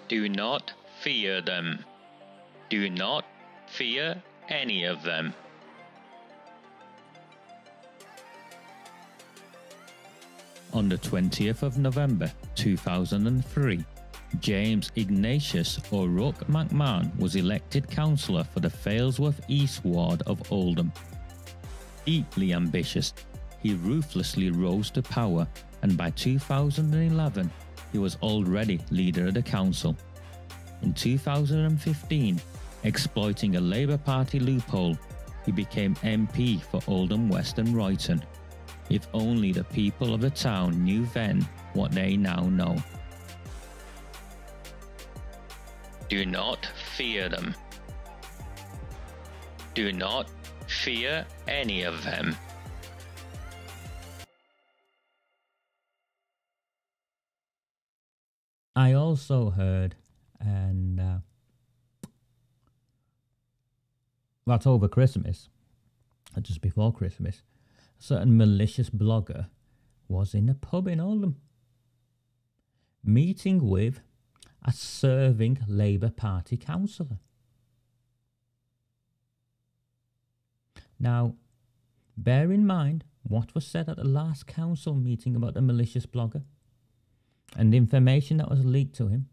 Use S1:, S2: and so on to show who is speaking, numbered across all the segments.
S1: Do not fear them. Do not fear any of them. On the 20th of November 2003, James Ignatius O'Rourke McMahon was elected councillor for the Failsworth East Ward of Oldham. Deeply ambitious, he ruthlessly rose to power, and by 2011 he was already leader of the council. In 2015, exploiting a Labour Party loophole, he became MP for Oldham West and Royton. If only the people of the town knew then what they now know. Do not fear them. Do not fear any of them.
S2: I also heard, and that's over Christmas, or just before Christmas, a certain malicious blogger was in a pub in Oldham, meeting with a serving Labour Party councillor. Now, bear in mind what was said at the last council meeting about the malicious blogger and the information that was leaked to him,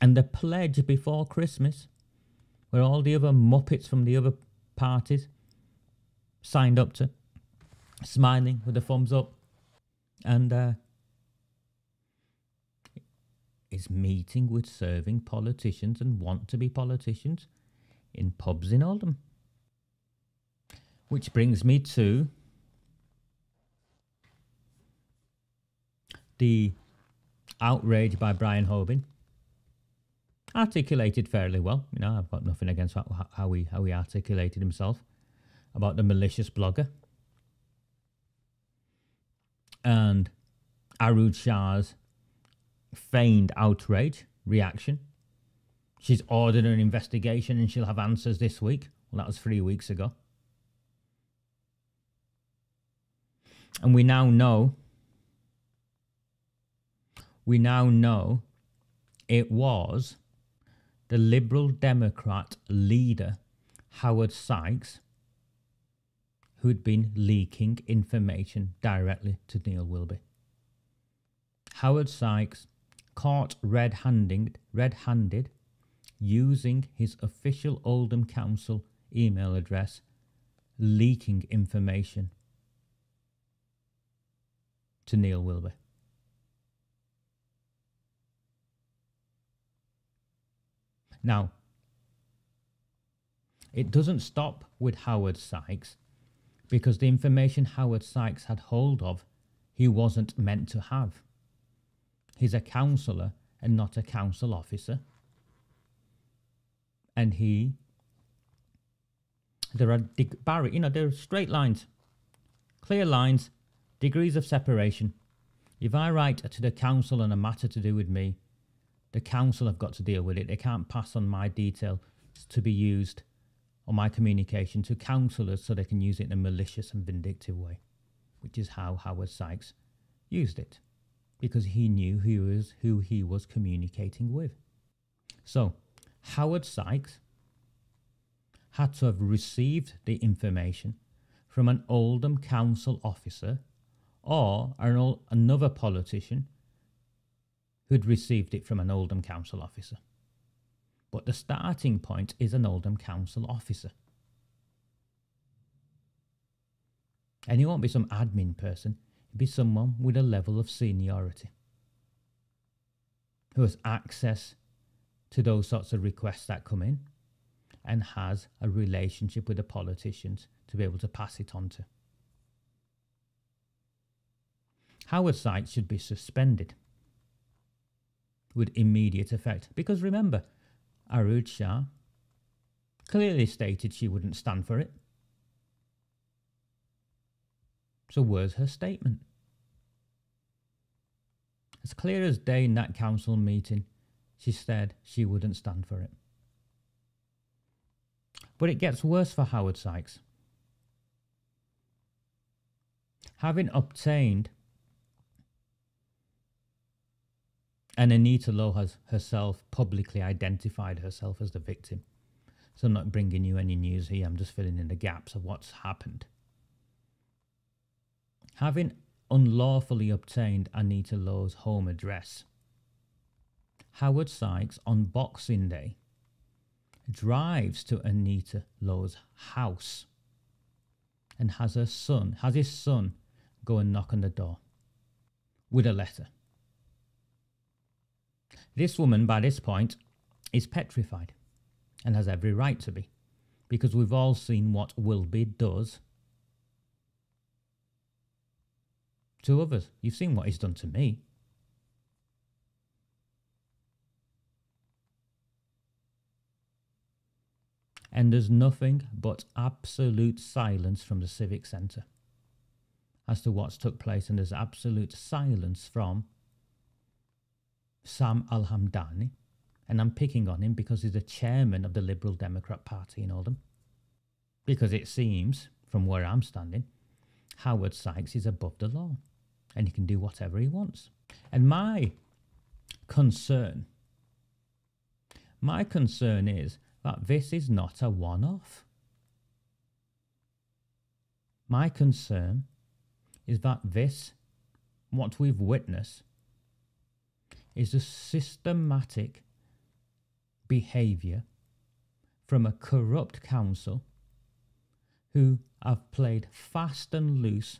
S2: and the pledge before Christmas where all the other muppets from the other parties signed up to, smiling with a thumbs up, and is meeting with serving politicians and want to be politicians in pubs in Oldham. Which brings me to the outrage by Brian Hoban, articulated fairly well. You know, I've got nothing against how he articulated himself about the malicious blogger. And Arud Shah's feigned outrage reaction. She's ordered an investigation and she'll have answers this week. Well, that was 3 weeks ago. And we now know it was the Liberal Democrat leader, Howard Sykes, who'd been leaking information directly to NEIL WILBY. Howard Sykes caught red-handed using his official Oldham Council email address, leaking information to NEIL WILBY. Now, it doesn't stop with Howard Sykes, because the information Howard Sykes had hold of, he wasn't meant to have. He's a councillor and not a council officer. And there are straight lines, clear lines, degrees of separation. If I write to the council on a matter to do with me, the council have got to deal with it. They can't pass on my detail to be used, or my communication, to councillors so they can use it in a malicious and vindictive way, which is how Howard Sykes used it, because he knew who he was communicating with. So Howard Sykes had to have received the information from an Oldham council officer or another politician who'd received it from an Oldham council officer. But the starting point is an Oldham council officer. And it won't be some admin person, it'll be someone with a level of seniority who has access to those sorts of requests that come in and has a relationship with the politicians to be able to pass it on to. Howard Sykes should be suspended with immediate effect, because remember, Arud Shah clearly stated she wouldn't stand for it. So where's her statement? As clear as day in that council meeting, she said she wouldn't stand for it. But it gets worse for Howard Sykes. Having obtained And Anita Lowe has herself publicly identified herself as the victim. So I'm not bringing you any news here, I'm just filling in the gaps of what's happened. Having unlawfully obtained Anita Lowe's home address, Howard Sykes on Boxing Day drives to Anita Lowe's house and has his son go and knock on the door with a letter. This woman, by this point, is petrified and has every right to be, because we've all seen what Wilby does to others. You've seen what he's done to me. And there's nothing but absolute silence from the Civic Centre as to what's took place, and there's absolute silence from Sam Al-Hamdani, and I'm picking on him because he's the chairman of the Liberal Democrat Party in Oldham. Because it seems, from where I'm standing, Howard Sykes is above the law and he can do whatever he wants. And my concern is that this is not a one-off. My concern is that what we've witnessed, is a systematic behaviour from a corrupt council who have played fast and loose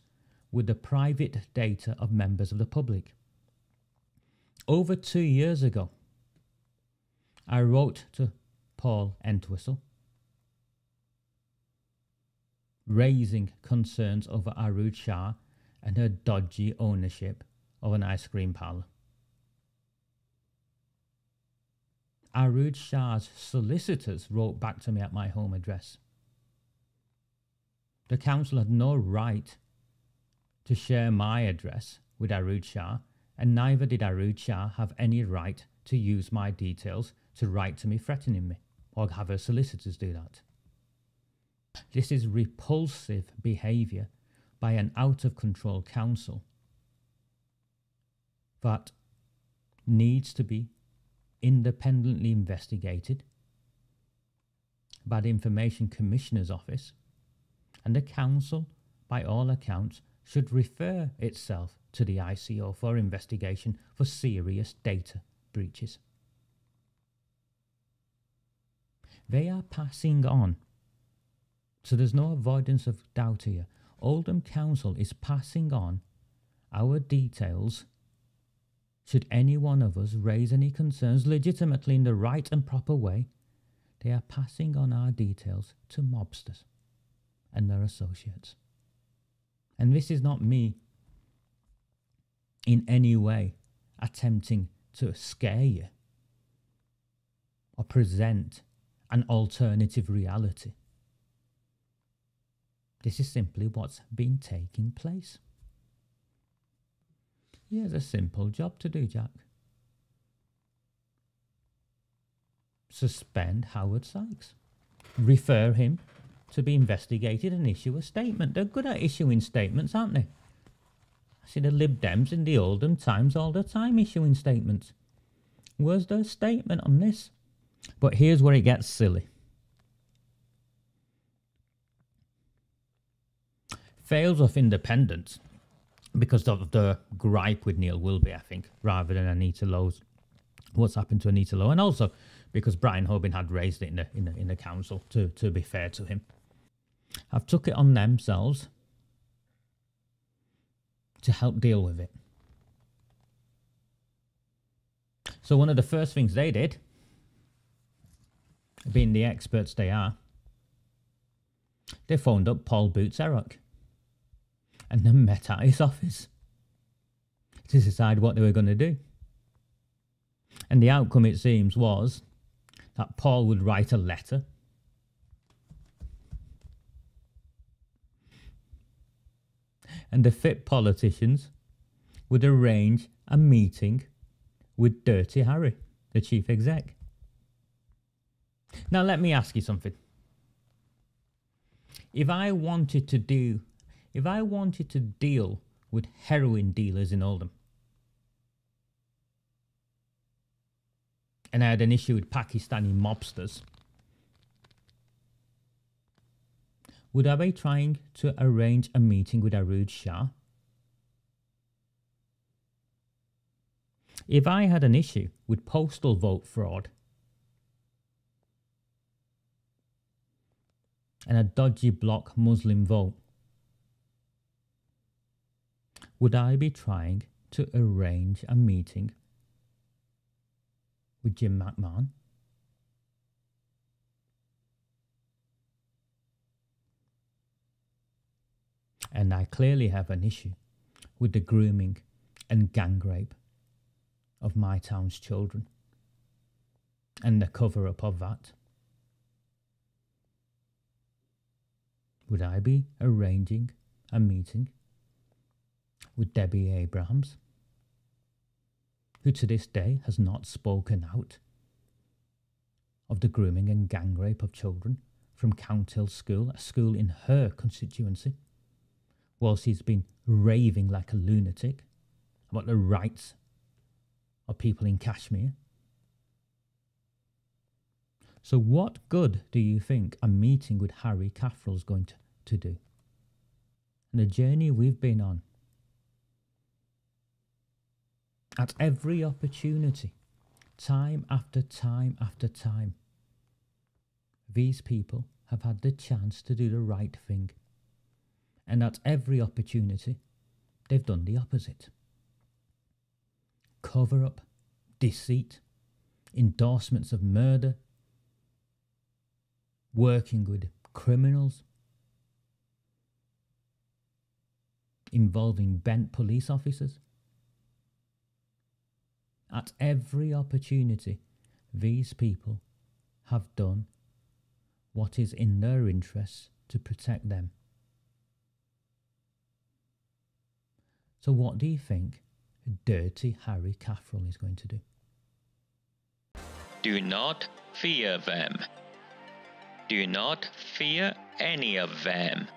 S2: with the private data of members of the public. Over 2 years ago, I wrote to Paul Entwistle raising concerns over Arood Shah and her dodgy ownership of an ice cream parlour. Arood Shah's solicitors wrote back to me at my home address. The council had no right to share my address with Arood Shah, and neither did Arood Shah have any right to use my details to write to me threatening me, or have her solicitors do that. This is repulsive behaviour by an out-of-control council that needs to be independently investigated by the Information Commissioner's Office, and the council, by all accounts, should refer itself to the ICO for investigation for serious data breaches. They are passing on, so there's no avoidance of doubt here. Oldham Council is passing on our details should any one of us raise any concerns legitimately in the right and proper way. They are passing on our details to mobsters and their associates. And this is not me in any way attempting to scare you or present an alternative reality. This is simply what's been taking place. He has a simple job to do, Jack. Suspend Howard Sykes. Refer him to be investigated and issue a statement. They're good at issuing statements, aren't they? I see the Lib Dems in the Oldham Times all the time issuing statements. Where's their statement on this? But here's where it gets silly. Fails of independence because of the gripe with NEIL WILBY, I think, rather than Anita Lowe's. What's happened to Anita Lowe, and also because Brian Hoban had raised it in the council. To be fair to him, have took it on themselves to help deal with it. So one of the first things they did, being the experts they are, they phoned up Paul Boots-Erock and then met at his office to decide what they were going to do. And the outcome, it seems, was that Paul would write a letter and the fit politicians would arrange a meeting with Dirty Harry, the chief exec. Now let me ask you something. If I wanted to deal with heroin dealers in Oldham, and I had an issue with Pakistani mobsters, would I be trying to arrange a meeting with Arooj Shah? If I had an issue with postal vote fraud and a dodgy bloc Muslim vote, would I be trying to arrange a meeting with Jim McMahon? And I clearly have an issue with the grooming and gang rape of my town's children and the cover-up of that. Would I be arranging a meeting with Debbie Abrahams, who to this day has not spoken out of the grooming and gang rape of children from Counthill School, a school in her constituency, whilst he's been raving like a lunatic about the rights of people in Kashmir? So what good do you think a meeting with Harry Caffrell is going to do? And the journey we've been on, at every opportunity, time after time after time, these people have had the chance to do the right thing. And at every opportunity, they've done the opposite. Cover up, deceit, endorsements of murder, working with criminals, involving bent police officers. At every opportunity, these people have done what is in their interests to protect them. So what do you think dirty Harry Caffrell is going to do?
S1: Do not fear them. Do not fear any of them.